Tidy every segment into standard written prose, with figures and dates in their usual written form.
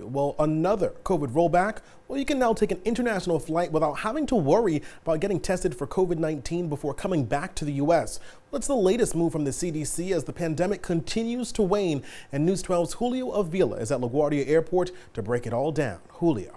Well, another COVID rollback. Well, you can now take an international flight without having to worry about getting tested for COVID-19 before coming back to the U.S. Well, it's the latest move from the CDC as the pandemic continues to wane. And News 12's Julio Avila is at LaGuardia Airport to break it all down. Julio.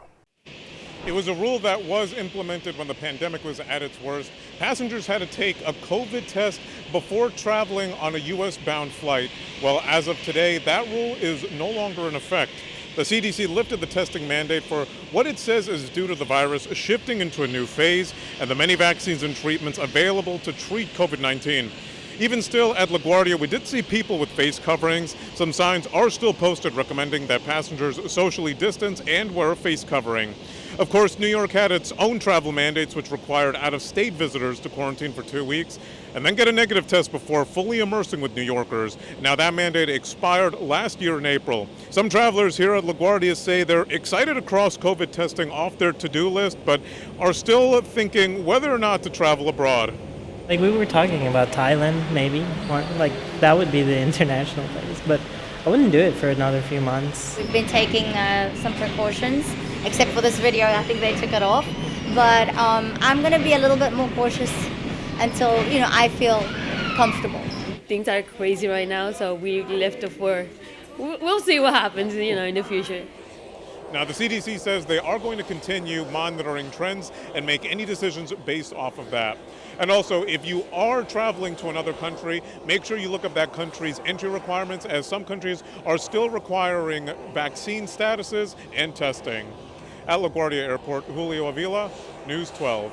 It was a rule that was implemented when the pandemic was at its worst. Passengers had to take a COVID test before traveling on a U.S.-bound flight. Well, as of today, that rule is no longer in effect. The CDC lifted the testing mandate for what it says is due to the virus shifting into a new phase and the many vaccines and treatments available to treat COVID-19. Even still, at LaGuardia, we did see people with face coverings. Some signs are still posted recommending that passengers socially distance and wear a face covering. Of course, New York had its own travel mandates, which required out-of-state visitors to quarantine for 2 weeks and then get a negative test before fully immersing with New Yorkers. Now, that mandate expired last year in April. Some travelers here at LaGuardia say they're excited to cross COVID testing off their to-do list, but are still thinking whether or not to travel abroad. Like we were talking about Thailand, maybe, or like that would be the international place, but I wouldn't do it for another few months. We've been taking some precautions, except for this video, I think they took it off. But I'm going to be a little bit more cautious until, I feel comfortable. Things are crazy right now, so we left for, we'll see what happens, in the future. Now, the CDC says they are going to continue monitoring trends and make any decisions based off of that. And also, if you are traveling to another country, make sure you look up that country's entry requirements, as some countries are still requiring vaccine statuses and testing. At LaGuardia Airport, Julio Avila, News 12.